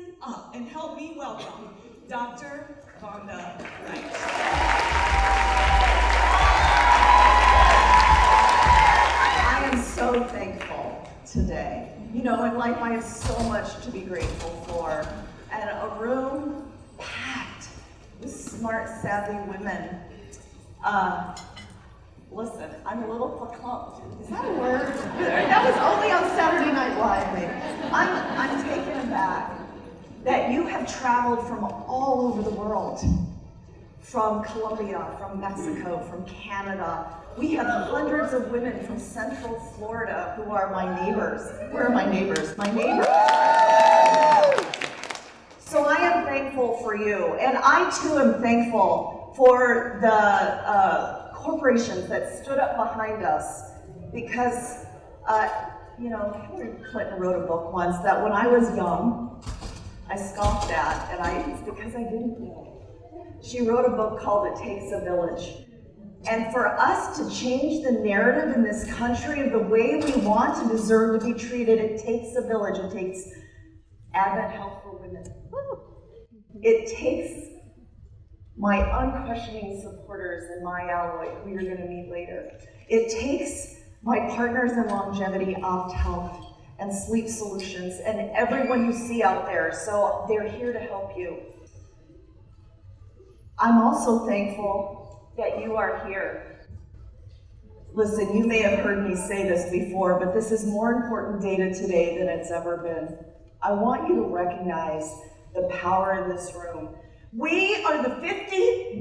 stand up and help me welcome Dr. Vonda Wright. I am so thankful today. You know, in life I have so much to be grateful for. And a room packed with smart, savvy women. Listen, I'm a little verklempt. Is that a word? That was only on Saturday Night Live, maybe. I'm taken aback that you have traveled from all over the world. From Colombia, from Mexico, from Canada. We have hundreds of women from Central Florida who are my neighbors. Where are my neighbors? My neighbors. So I am thankful for you, and I too am thankful for the corporations that stood up behind us, because you know, Hillary Clinton wrote a book once that when I was young, I scoffed at, and it's because I didn't know. She wrote a book called It Takes a Village. And for us to change the narrative in this country of the way we want and deserve to be treated, it takes a village. It takes Advent Health for Women. It takes my unquestioning supporters in my alloy, who you're going to meet later. It takes my partners in longevity, Opt Health, and Sleep Solutions, and everyone you see out there. So they're here to help you. I'm also thankful that you are here. Listen, you may have heard me say this before, but this is more important data today than it's ever been. I want you to recognize the power in this room. We are the 51%.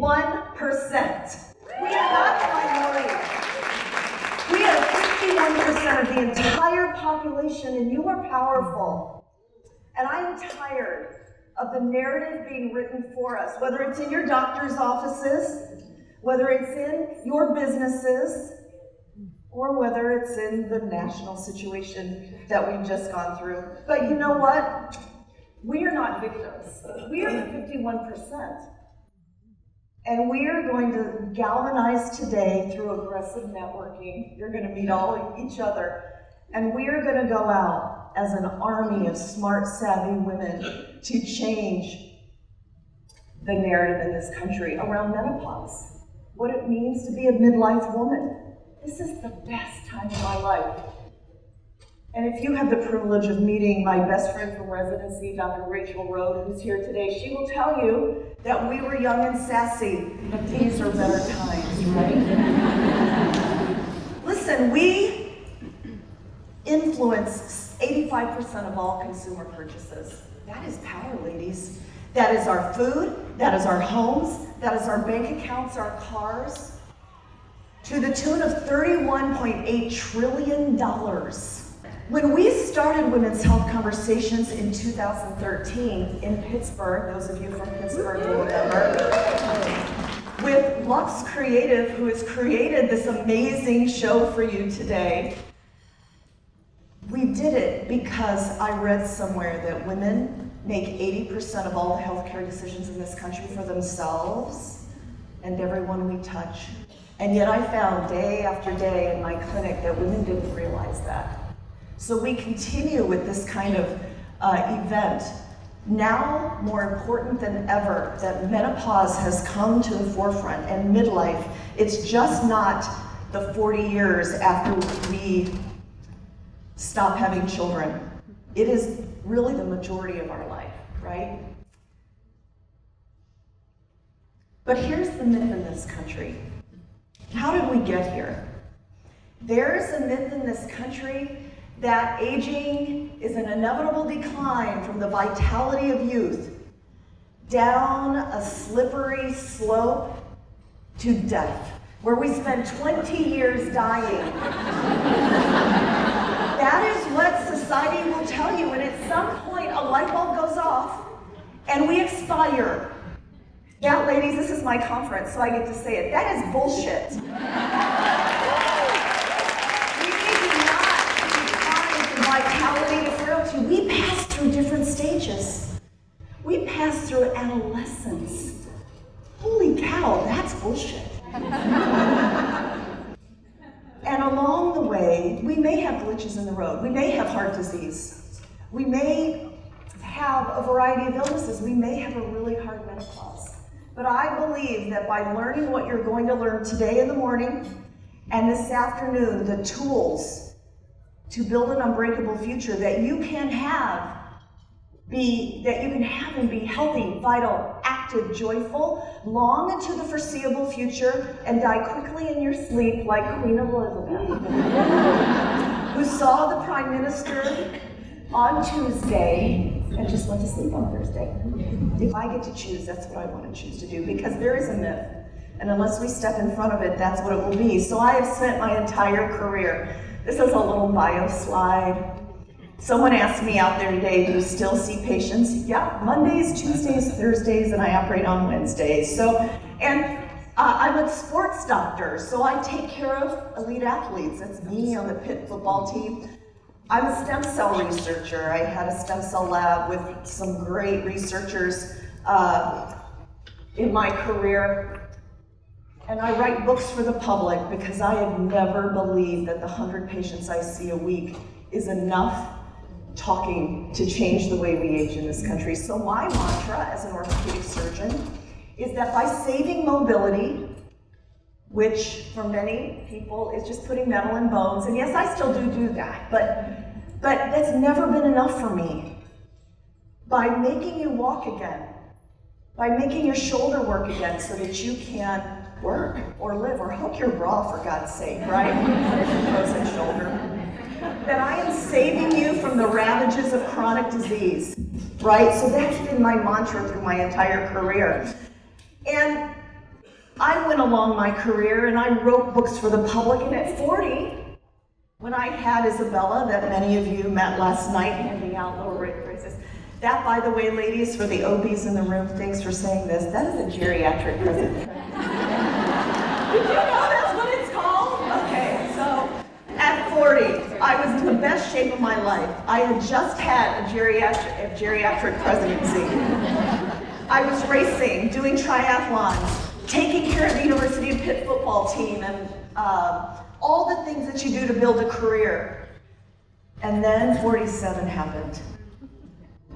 We are not the minority. We are 51% of the entire population, and you are powerful. And I'm tired of the narrative being written for us, whether it's in your doctor's offices, whether it's in your businesses, or whether it's in the national situation that we've just gone through. But you know what? We are not victims. We are the 51%. And we are going to galvanize today through aggressive networking. You're going to meet each other. And we are going to go out as an army of smart, savvy women to change the narrative in this country around menopause. What it means to be a midlife woman. This is the best time of my life. And if you have the privilege of meeting my best friend from residency, Dr. Rachel Rode, who's here today, she will tell you that we were young and sassy, but these are better times, right? Listen, we influence 85% of all consumer purchases. That is power, ladies. That is our food, that is our homes, that is our bank accounts, our cars, to the tune of $31.8 trillion. When we started Women's Health Conversations in 2013 in Pittsburgh, those of you from Pittsburgh will remember, with Lux Creative, who has created this amazing show for you today, we did it because I read somewhere that women make 80% of all the healthcare decisions in this country for themselves and everyone we touch. And yet I found day after day in my clinic that women didn't realize that. So we continue with this kind of event. Now, more important than ever, that menopause has come to the forefront, and midlife. It's just not the 40 years after we stop having children. It is really the majority of our life, right? But here's the myth in this country. How did we get here? There's a myth in this country that aging is an inevitable decline from the vitality of youth down a slippery slope to death, where we spend 20 years dying. That is what society will tell you, and at some point a light bulb goes off and we expire. Yeah, ladies, this is my conference, so I get to say it. That is bullshit. Vitality to frailty. We pass through different stages. We pass through adolescence. Holy cow, that's bullshit. And along the way, we may have glitches in the road. We may have heart disease. We may have have a variety of illnesses. We may have a really hard menopause. But I believe that by learning what you're going to learn today in the morning and this afternoon, the tools to build an unbreakable future that you can have, and be healthy, vital, active, joyful, long into the foreseeable future, and die quickly in your sleep like Queen Elizabeth, who saw the Prime Minister on Tuesday and just went to sleep on Thursday. If I get to choose, that's what I want to choose to do, because there is a myth, and unless we step in front of it, that's what it will be. So I have spent my entire career. This is a little bio slide. Someone asked me out there today, do you still see patients? Yeah, Mondays, Tuesdays, Thursdays, and I operate on Wednesdays. I'm a sports doctor, so I take care of elite athletes. That's me on the Pitt football team. I'm a stem cell researcher. I had a stem cell lab with some great researchers in my career. And I write books for the public because I have never believed that the 100 patients I see a week is enough talking to change the way we age in this country. So my mantra as an orthopedic surgeon is that by saving mobility, which for many people is just putting metal in bones, and yes, I still do that, but that's never been enough for me. By making you walk again, by making your shoulder work again so that you can work or live or hook your bra, for God's sake, right? Frozen shoulder. That I am saving you from the ravages of chronic disease, right? So that's been my mantra through my entire career. And I went along my career and I wrote books for the public, and at 40, when I had Isabella, that many of you met last night handing out little races, that, by the way, ladies, for the OBs in the room, thanks for saying this, that is a geriatric present. Did you know that's what it's called? Okay, so at 40, I was in the best shape of my life. I had just had a geriatric presidency. I was racing, doing triathlons, taking care of the University of Pitt football team, and all the things that you do to build a career. And then 47 happened.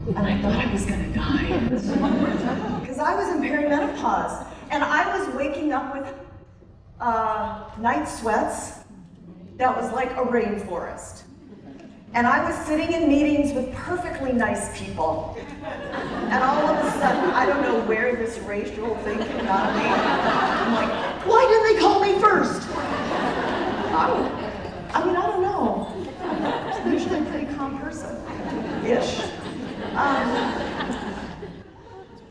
And I thought I was gonna die. Because I was in perimenopause. And I was waking up with night sweats that was like a rainforest. And I was sitting in meetings with perfectly nice people. And all of a sudden, I don't know where this racial thing came out of me. I'm like, why didn't they call me first? I don't know. I'm usually a pretty calm person, ish.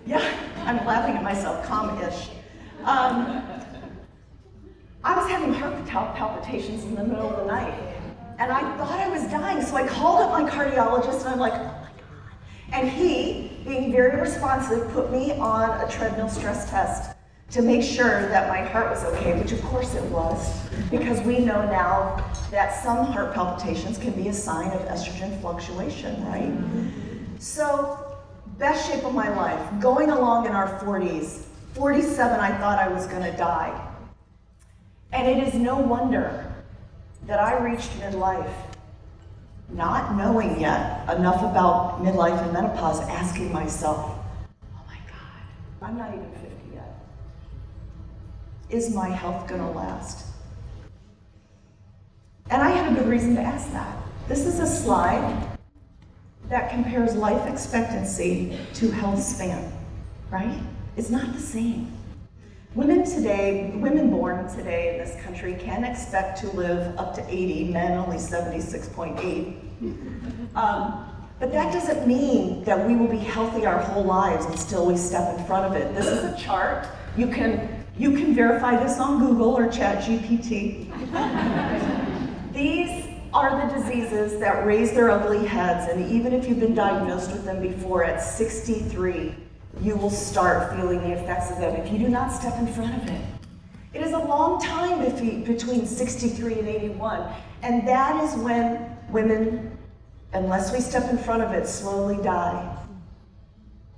Yeah, I'm laughing at myself, calm-ish. I was having heart palpitations in the middle of the night, and I thought I was dying, so I called up my cardiologist, and I'm like, oh my God. And he, being very responsive, put me on a treadmill stress test to make sure that my heart was okay, which of course it was, because we know now that some heart palpitations can be a sign of estrogen fluctuation, right? So, best shape of my life, going along in our 40s. 47, I thought I was gonna die. And it is no wonder that I reached midlife, not knowing yet enough about midlife and menopause, asking myself, oh my God, I'm not even 50 yet. Is my health gonna last? And I had a good reason to ask that. This is a slide that compares life expectancy to health span, right? It's not the same. Women born today in this country can expect to live up to 80, men only 76.8. But that doesn't mean that we will be healthy our whole lives until we step in front of it. This is a chart. You can verify this on Google or ChatGPT. These are the diseases that raise their ugly heads, and even if you've been diagnosed with them before at 63, you will start feeling the effects of them if you do not step in front of it. It is a long time between 63 and 81, and that is when women, unless we step in front of it, slowly die.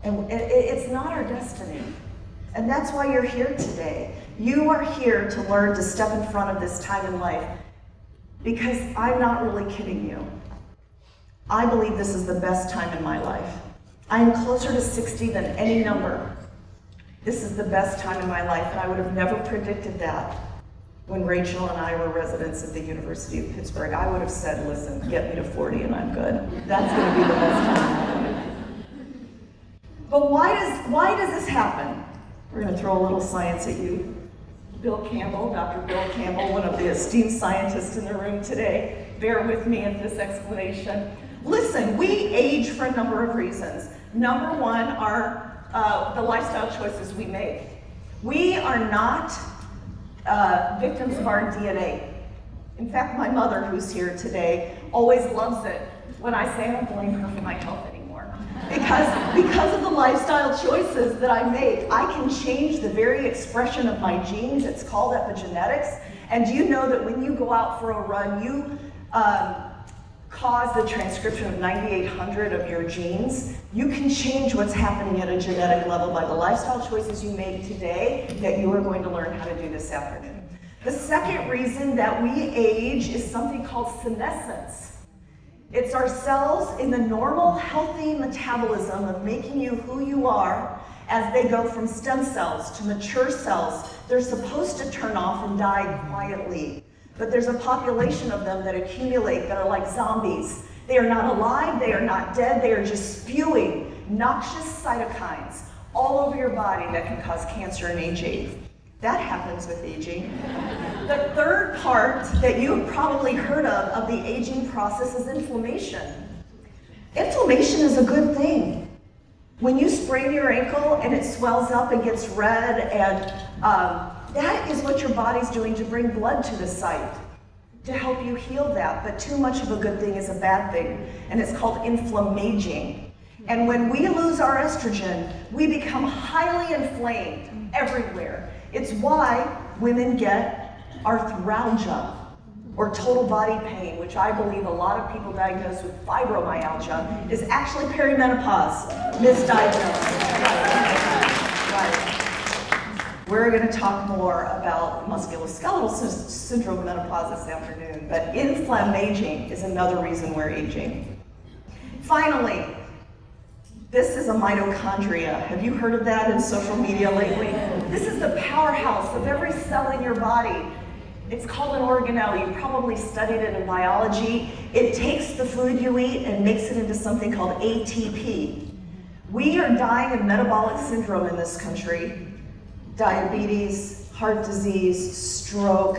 And it's not our destiny. And that's why you're here today. You are here to learn to step in front of this time in life, because I'm not really kidding you. I believe this is the best time in my life. I am closer to 60 than any number. This is the best time in my life, and I would have never predicted that when Rachel and I were residents at the University of Pittsburgh. I would have said, listen, get me to 40 and I'm good. That's gonna be the best time. But why does this happen? We're gonna throw a little science at you. Bill Campbell, Dr. Bill Campbell, one of the esteemed scientists in the room today, bear with me in this explanation. Listen, we age for a number of reasons. Number one are the lifestyle choices we make. We are not victims of our DNA. In fact, my mother, who's here today, always loves it when I say I don't blame her for my health anymore. Because of the lifestyle choices that I make, I can change the very expression of my genes. It's called epigenetics. And do you know that when you go out for a run, you cause the transcription of 9,800 of your genes? You can change what's happening at a genetic level by the lifestyle choices you make today that you are going to learn how to do this afternoon. The second reason that we age is something called senescence. It's our cells in the normal, healthy metabolism of making you who you are as they go from stem cells to mature cells. They're supposed to turn off and die quietly, but there's a population of them that accumulate that are like zombies. They are not alive, they are not dead, they are just spewing noxious cytokines all over your body that can cause cancer and aging. That happens with aging. The third part that you have probably heard of the aging process is inflammation. Inflammation is a good thing. When you sprain your ankle and it swells up and gets red, and that is what your body's doing to bring blood to the site, to help you heal that. But too much of a good thing is a bad thing, and it's called inflammaging. And when we lose our estrogen, we become highly inflamed everywhere. It's why women get arthralgia, or total body pain, which I believe a lot of people diagnosed with fibromyalgia is actually perimenopause, misdiagnosed. Right. We're going to talk more about musculoskeletal syndrome menopause this afternoon, but inflammaging is another reason we're aging. Finally, this is a mitochondria. Have you heard of that in social media lately? This is the powerhouse of every cell in your body. It's called an organelle. You probably studied it in biology. It takes the food you eat and makes it into something called ATP. We are dying of metabolic syndrome in this country. Diabetes, heart disease, stroke,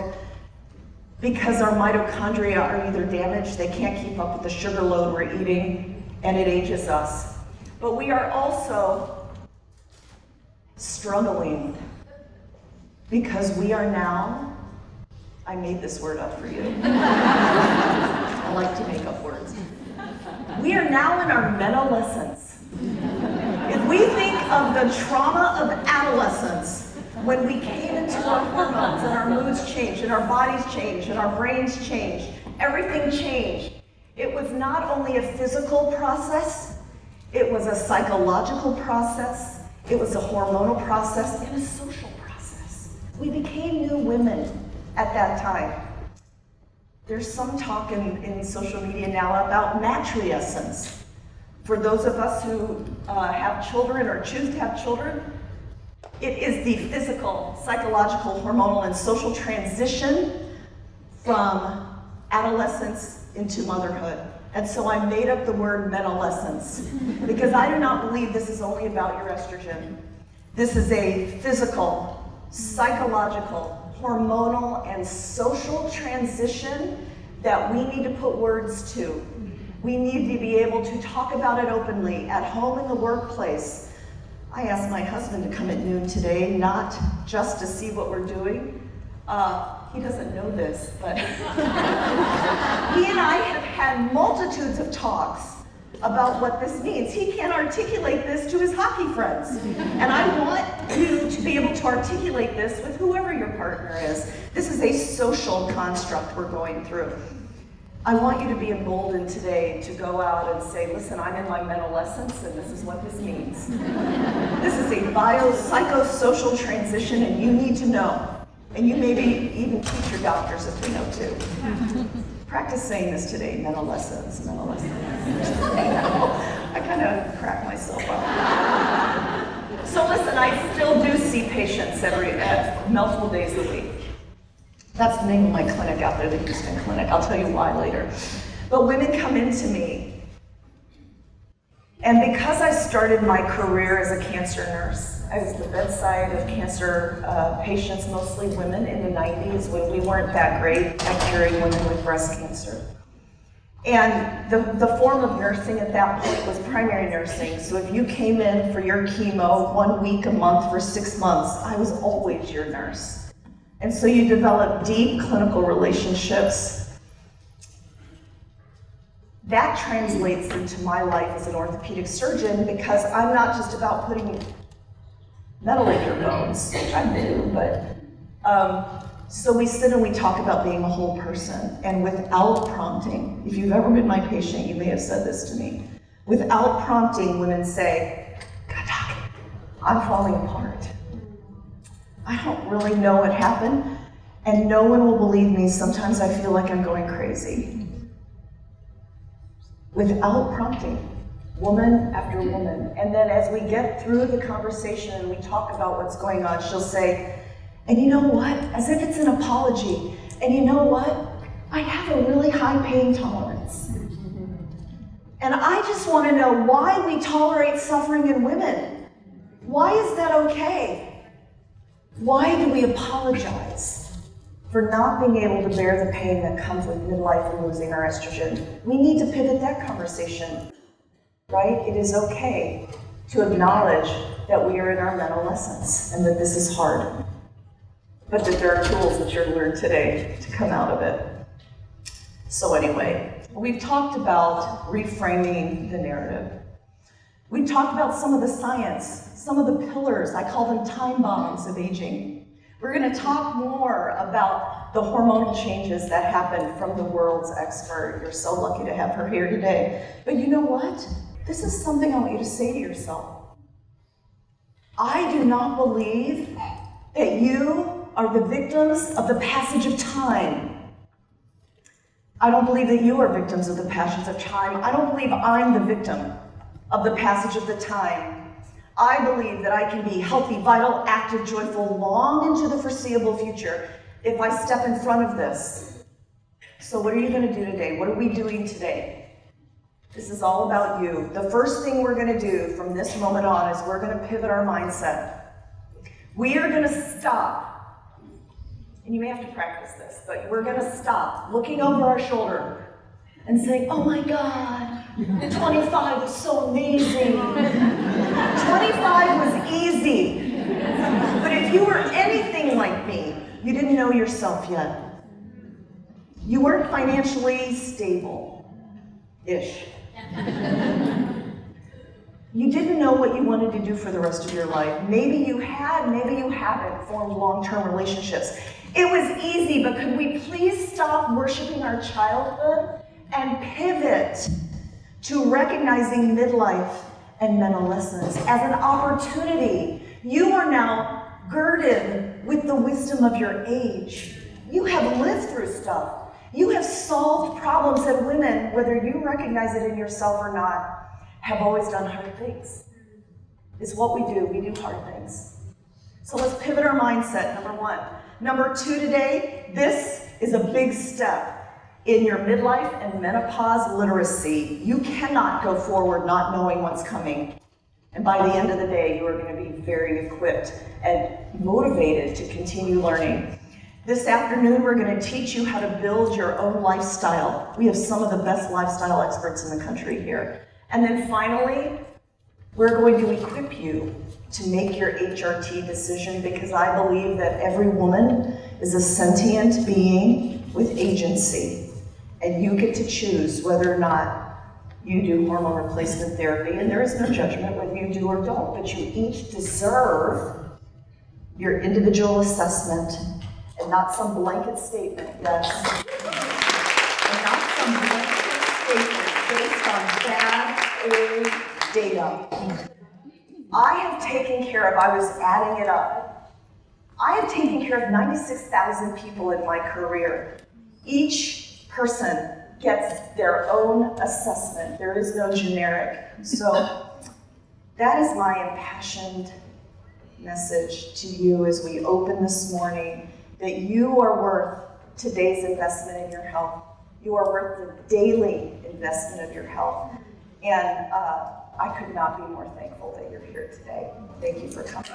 because our mitochondria are either damaged, they can't keep up with the sugar load we're eating, and it ages us. But we are also struggling because we are now, I made this word up for you. I like to make up words. We are now in our meno-lescence. If we think of the trauma of adolescence, when we came into our hormones and our moods changed and our bodies changed and our brains changed, everything changed. It was not only a physical process, it was a psychological process, it was a hormonal process, and a social process. We became new women at that time. There's some talk in social media now about matrescence. For those of us who have children or choose to have children, it is the physical, psychological, hormonal, and social transition from adolescence into motherhood. And so I made up the word meno-lescence because I do not believe this is only about your estrogen. This is a physical, psychological, hormonal, and social transition that we need to put words to. We need to be able to talk about it openly at home, in the workplace. I asked my husband to come at noon today, not just to see what we're doing. He doesn't know this, but he and I have had multitudes of talks about what this means. He can't articulate this to his hockey friends. And I want you to be able to articulate this with whoever your partner is. This is a social construct we're going through. I want you to be emboldened today to go out and say, listen, I'm in my meno-lescence and this is what this means. This is a biopsychosocial transition and you need to know. And you maybe even teach your doctors if they know too. Practice saying this today, meno-lescence, meno-lescence. I I kind of crack myself up. So listen, I still do see patients multiple days a week. That's the name of my clinic out there, the Houston Clinic. I'll tell you why later. But women come into me, and because I started my career as a cancer nurse, I was at the bedside of cancer patients, mostly women, in the 90s when we weren't that great at curing women with breast cancer. And the form of nursing at that point was primary nursing. So if you came in for your chemo 1 week a month for 6 months, I was always your nurse. And so you develop deep clinical relationships. That translates into my life as an orthopedic surgeon because I'm not just about putting metal in your bones, which I do, but so we sit and we talk about being a whole person, and without prompting, if you've ever been my patient, you may have said this to me, without prompting, women say, God, doc, I'm falling apart. I don't really know what happened, and no one will believe me. Sometimes I feel like I'm going crazy. Without prompting, woman after woman. And then as we get through the conversation and we talk about what's going on, she'll say, and you know what? As if it's an apology. And you know what? I have a really high pain tolerance. And I just want to know why we tolerate suffering in women. Why is that okay? Why do we apologize for not being able to bear the pain that comes with midlife and losing our estrogen? We need to pivot that conversation, right? It is okay to acknowledge that we are in our meno-lescence and that this is hard, but that there are tools that you're learned today to come out of it. So anyway, we've talked about reframing the narrative. We've talked about some of the science, some of the pillars, I call them time bombs of aging. We're going to talk more about the hormonal changes that happen from the world's expert. You're so lucky to have her here today. But you know what? This is something I want you to say to yourself. I do not believe that you are the victims of the passage of time. I don't believe that you are victims of the passage of time. I don't believe I'm the victim of the passage of the time. I believe that I can be healthy, vital, active, joyful, long into the foreseeable future if I step in front of this. So what are you going to do today? What are we doing today? This is all about you. The first thing we're going to do from this moment on is we're going to pivot our mindset. We are going to stop, and you may have to practice this, but we're going to stop looking over our shoulder and saying, oh my God, 25 was so amazing. 25 was easy. But if you were anything like me, you didn't know yourself yet. You weren't financially stable-ish. You didn't know what you wanted to do for the rest of your life. Maybe you had, maybe you haven't formed long-term relationships. It was easy, but could we please stop worshiping our childhood and pivot to recognizing midlife and meno-lescence as an opportunity? You are now girded with the wisdom of your age. You have lived through stuff. You have solved problems that women, whether you recognize it in yourself or not, have always done hard things. It's what we do. We do hard things. So let's pivot our mindset, number one. Number two today, this is a big step in your midlife and menopause literacy. You cannot go forward not knowing what's coming. And by the end of the day, you are going to be very equipped and motivated to continue learning. This afternoon, we're going to teach you how to build your own lifestyle. We have some of the best lifestyle experts in the country here. And then finally, we're going to equip you to make your HRT decision, because I believe that every woman is a sentient being with agency. And you get to choose whether or not you do hormone replacement therapy, and there is no judgment whether you do or don't, but you each deserve your individual assessment and not some blanket statement, yes, and not some blanket statement based on bad old data. I have taken care of, I was adding it up, I have taken care of 96,000 people in my career. Each person gets their own assessment. There is no generic. So that is my impassioned message to you as we open this morning, that you are worth today's investment in your health. You are worth the daily investment of your health. And I could not be more thankful that you're here today. Thank you for coming.